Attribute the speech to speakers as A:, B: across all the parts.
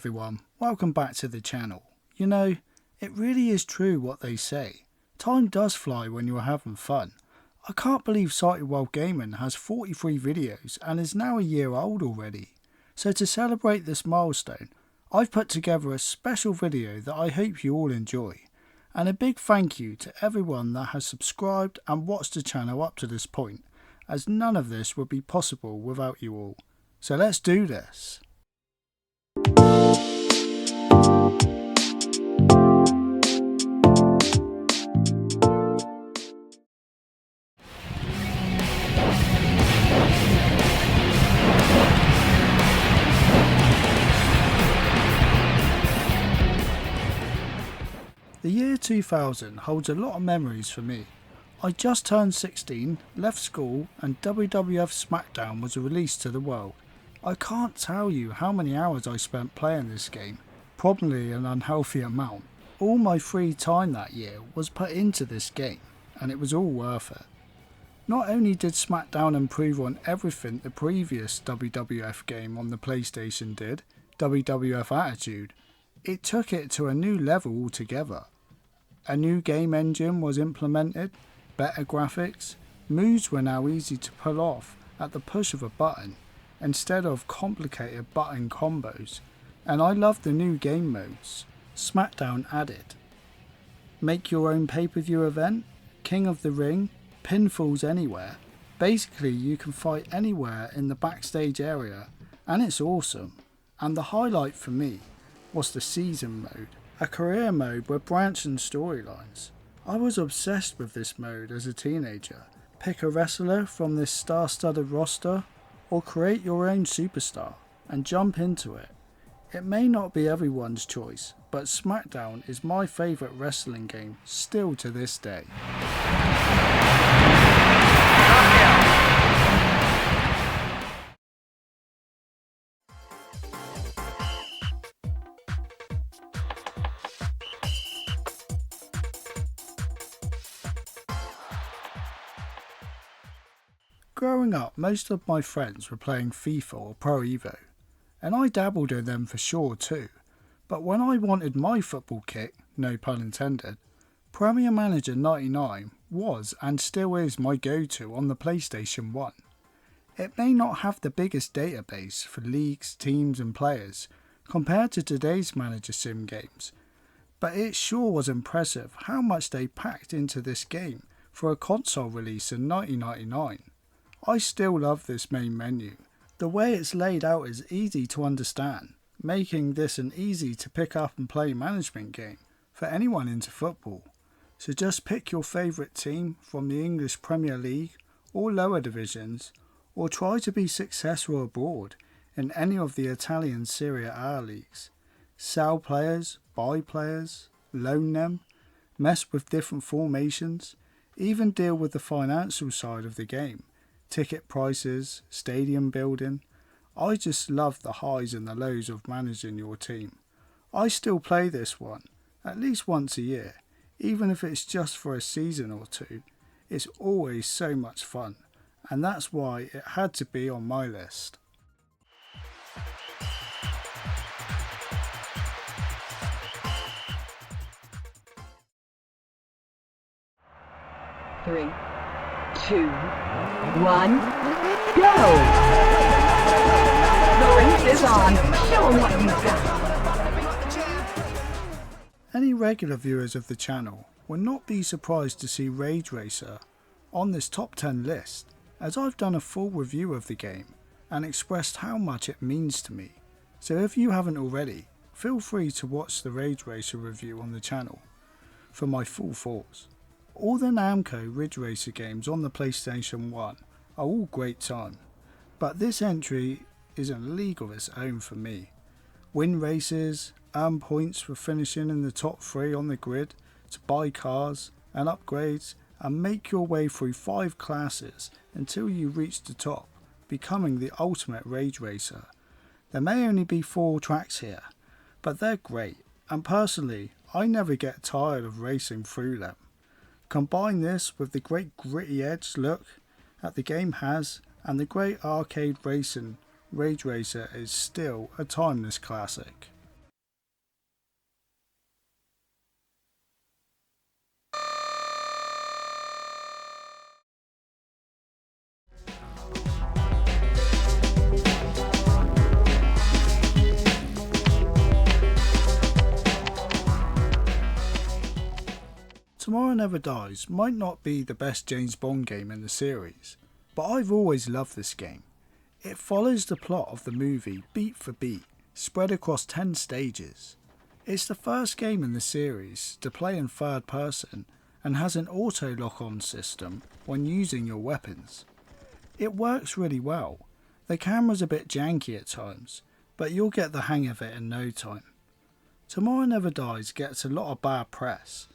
A: everyone, welcome back to the channel. You know, it really is true what they say. Time does fly when you're having fun. I can't believe Sighted World Gaming has 43 videos and is now a year old already. So to celebrate this milestone, I've put together a special video that I hope you all enjoy. And a big thank you to everyone that has subscribed and watched the channel up to this point, as none of this would be possible without you all. So let's do this. The year 2000 holds a lot of memories for me. I just turned 16, left school, and WWF SmackDown was released to the world. I can't tell you how many hours I spent playing this game, probably an unhealthy amount. All my free time that year was put into this game, and it was all worth it. Not only did SmackDown improve on everything the previous WWF game on the PlayStation did, WWF Attitude, it took it to a new level altogether. A new game engine was implemented, better graphics, moves were now easy to pull off at the push of a button instead of complicated button combos, and I love the new game modes SmackDown added. Make your own pay-per-view event, King of the Ring, pinfalls anywhere. Basically you can fight anywhere in the backstage area, and it's awesome. And the highlight for me was the season mode, a career mode with branching storylines. I was obsessed with this mode as a teenager. Pick a wrestler from this star-studded roster, or create your own superstar and jump into it. It may not be everyone's choice, but SmackDown is my favourite wrestling game still to this day. Growing up, most of my friends were playing FIFA or Pro Evo, and I dabbled in them for sure too, but when I wanted my football kick, no pun intended, Premier Manager 99 was and still is my go-to on the PlayStation 1. It may not have the biggest database for leagues, teams and players compared to today's manager sim games, but it sure was impressive how much they packed into this game for a console release in 1999. I still love this main menu. The way it's laid out is easy to understand, making this an easy to pick up and play management game for anyone into football. So just pick your favourite team from the English Premier League or lower divisions, or try to be successful abroad in any of the Italian Serie A leagues. Sell players, buy players, loan them, mess with different formations, even deal with the financial side of the game. Ticket prices, stadium building. I just love the highs and the lows of managing your team. I still play this one, at least once a year, even if it's just for a season or two. It's always so much fun, and that's why it had to be on my list.
B: Three, 2, 1, go! The race is on. Show 'em what you've got.
A: Any regular viewers of the channel will not be surprised to see Rage Racer on this top 10 list, as I've done a full review of the game and expressed how much it means to me. So if you haven't already, feel free to watch the Rage Racer review on the channel for my full thoughts. All the Namco Ridge Racer games on the PlayStation 1 are all great time, but this entry is in a league of its own for me. Win races, earn points for finishing in the top 3 on the grid, to buy cars and upgrades, and make your way through 5 classes until you reach the top, becoming the ultimate Rage Racer. There may only be 4 tracks here, but they're great, and personally I never get tired of racing through them. Combine this with the great gritty edge look that the game has, and the great arcade racing, Rage Racer is still a timeless classic. Tomorrow Never Dies might not be the best James Bond game in the series, but I've always loved this game. It follows the plot of the movie beat for beat, spread across 10 stages. It's the first game in the series to play in third person and has an auto lock-on system when using your weapons. It works really well. The camera's a bit janky at times, but you'll get the hang of it in no time. Tomorrow Never Dies gets a lot of bad press,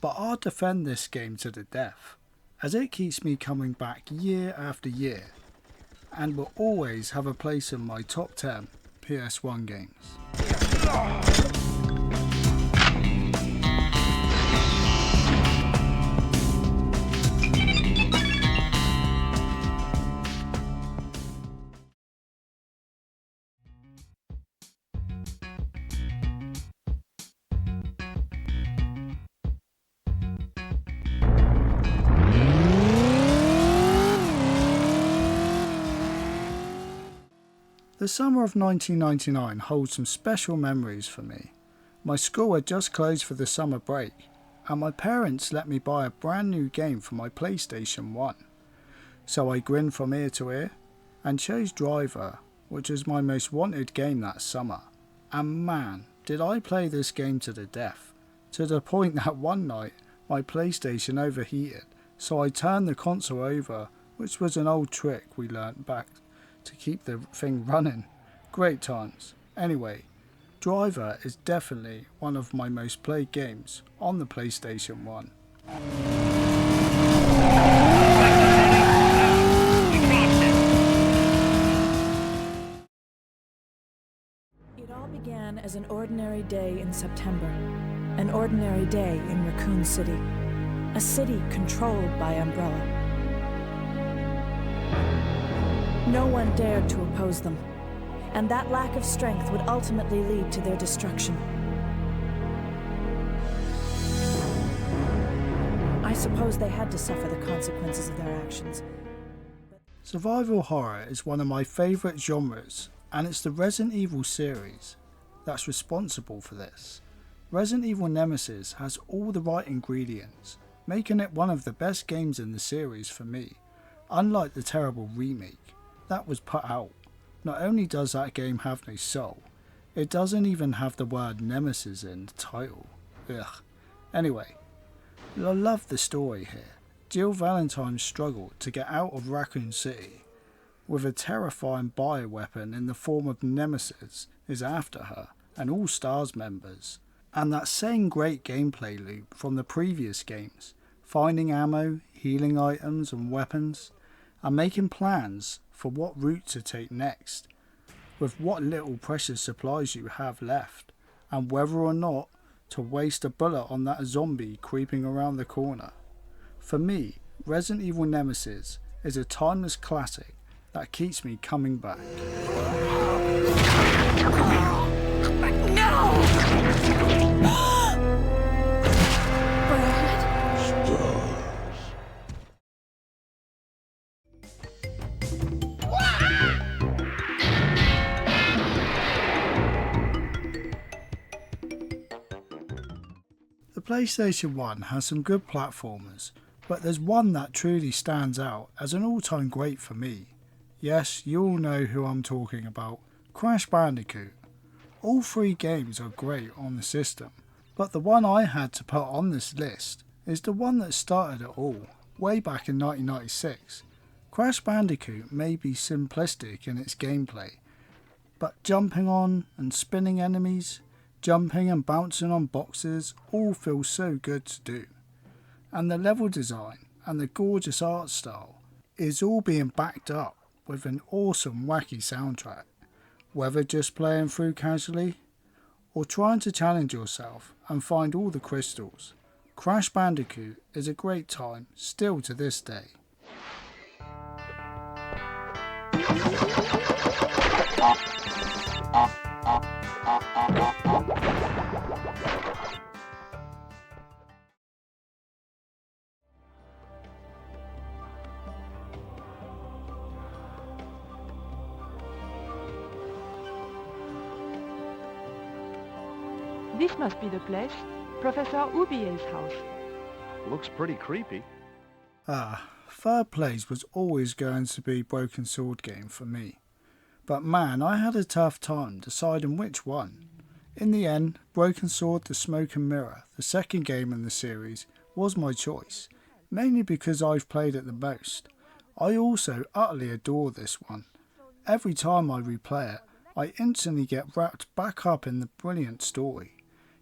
A: but I'll defend this game to the death, as it keeps me coming back year after year, and will always have a place in my top 10 PS1 games. The summer of 1999 holds some special memories for me. My school had just closed for the summer break, and my parents let me buy a brand new game for my PlayStation 1. So I grinned from ear to ear, and chose Driver, which was my most wanted game that summer. And man, did I play this game to the death, to the point that one night my PlayStation overheated, so I turned the console over, which was an old trick we learnt back to keep the thing running. Great times. Anyway, Driver is definitely one of my most played games on the PlayStation 1.
C: It all began as an ordinary day in September. An ordinary day in Raccoon City. A city controlled by Umbrella. No one dared to oppose them, and that lack of strength would ultimately lead to their destruction. I suppose they had to suffer the consequences of their actions.
A: Survival horror is one of my favourite genres, and it's the Resident Evil series that's responsible for this. Resident Evil Nemesis has all the right ingredients, making it one of the best games in the series for me, unlike the terrible remake that was put out. Not only does that game have no soul, it doesn't even have the word Nemesis in the title. Ugh. Anyway, I love the story here. Jill Valentine struggled to get out of Raccoon City, with a terrifying bioweapon in the form of Nemesis is after her and all STARS members, and that same great gameplay loop from the previous games, finding ammo, healing items and weapons, and making plans for what route to take next, with what little precious supplies you have left, and whether or not to waste a bullet on that zombie creeping around the corner. For me, Resident Evil Nemesis is a timeless classic that keeps me coming back. The PlayStation 1 has some good platformers, but there's one that truly stands out as an all-time great for me. Yes, you all know who I'm talking about, Crash Bandicoot. All three games are great on the system, but the one I had to put on this list is the one that started it all, way back in 1996. Crash Bandicoot may be simplistic in its gameplay, but jumping on and spinning enemies, jumping and bouncing on boxes all feel so good to do. And the level design and the gorgeous art style is all being backed up with an awesome wacky soundtrack. Whether just playing through casually or trying to challenge yourself and find all the crystals, Crash Bandicoot is a great time still to this day.
D: This must be the place, Professor Oubier's house. Looks pretty creepy.
A: Third place was always going to be Broken Sword game for me. But man, I had a tough time deciding which one. In the end, Broken Sword The Smoke and Mirror, the second game in the series, was my choice, mainly because I've played it the most. I also utterly adore this one. Every time I replay it, I instantly get wrapped back up in the brilliant story.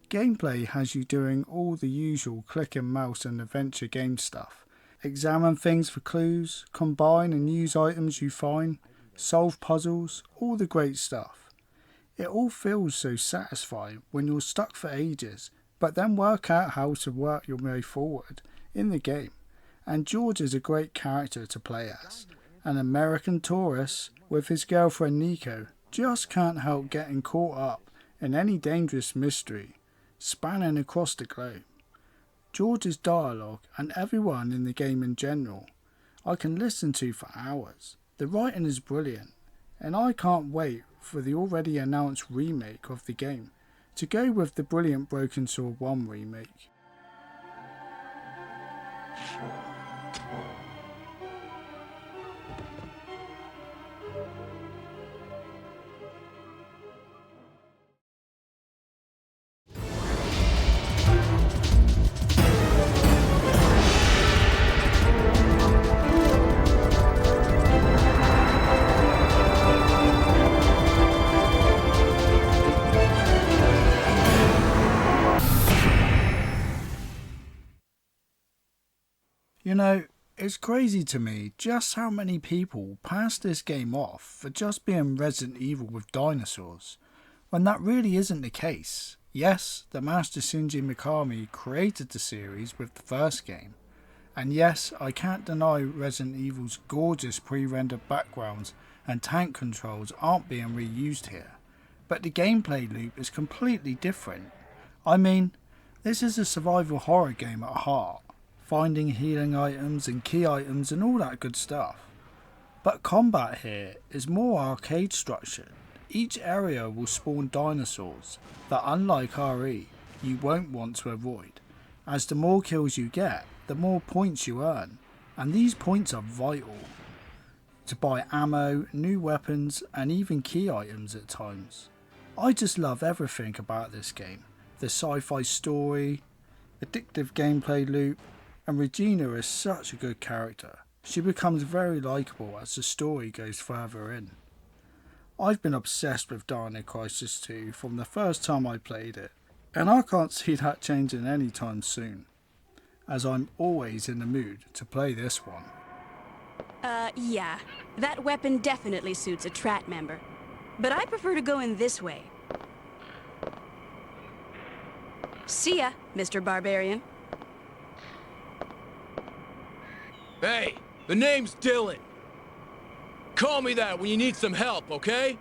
A: Gameplay has you doing all the usual click and mouse and adventure game stuff. Examine things for clues, combine and use items you find, solve puzzles, all the great stuff. It all feels so satisfying when you're stuck for ages, but then work out how to work your way forward in the game. And George is a great character to play as. An American tourist with his girlfriend Nico just can't help getting caught up in any dangerous mystery spanning across the globe. George's dialogue and everyone in the game in general I can listen to for hours. The writing is brilliant, and I can't wait for the already announced remake of the game to go with the brilliant Broken Sword 1 remake. You know, it's crazy to me just how many people pass this game off for just being Resident Evil with dinosaurs, when that really isn't the case. Yes, the master Shinji Mikami created the series with the first game, and yes, I can't deny Resident Evil's gorgeous pre-rendered backgrounds and tank controls aren't being reused here, but the gameplay loop is completely different. I mean, this is a survival horror game at heart, finding healing items and key items and all that good stuff. But combat here is more arcade structured. Each area will spawn dinosaurs that, unlike RE, you won't want to avoid, as the more kills you get, the more points you earn, and these points are vital to buy ammo, new weapons and even key items at times. I just love everything about this game. The sci-fi story, addictive gameplay loop, and Regina is such a good character. She becomes very likeable as the story goes further in. I've been obsessed with Dino Crisis 2 from the first time I played it, and I can't see that changing anytime soon, as I'm always in the mood to play this one.
E: Yeah. That weapon definitely suits a Trat member. But I prefer to go in this way. See ya, Mr. Barbarian.
F: Hey, the name's Dylan. Call me that when you need some help, okay?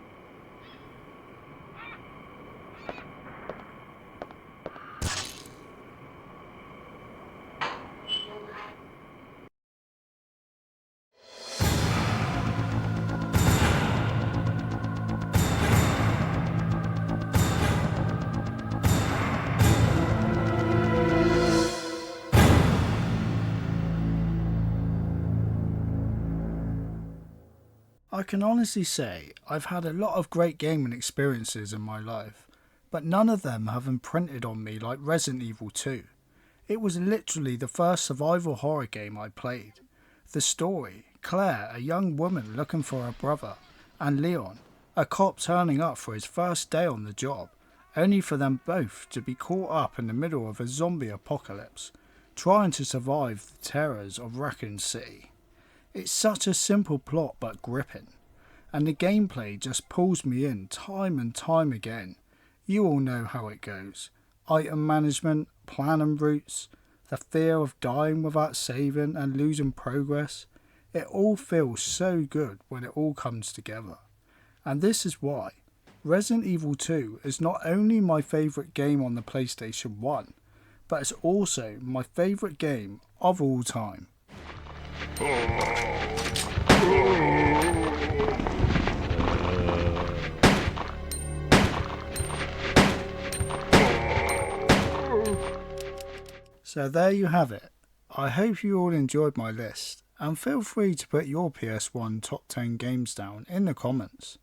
A: I can honestly say I've had a lot of great gaming experiences in my life, but none of them have imprinted on me like Resident Evil 2. It was literally the first survival horror game I played. The story, Claire, a young woman looking for her brother, and Leon, a cop turning up for his first day on the job, only for them both to be caught up in the middle of a zombie apocalypse, trying to survive the terrors of Raccoon City. It's such a simple plot but gripping, and the gameplay just pulls me in time and time again. You all know how it goes. Item management, plan and routes, the fear of dying without saving and losing progress. It all feels so good when it all comes together. And this is why Resident Evil 2 is not only my favourite game on the PlayStation 1, but it's also my favourite game of all time. So there you have it, I hope you all enjoyed my list, and feel free to put your PS1 top 10 games down in the comments.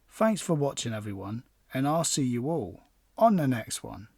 A: Thanks for watching everyone, and I'll see you all on the next one.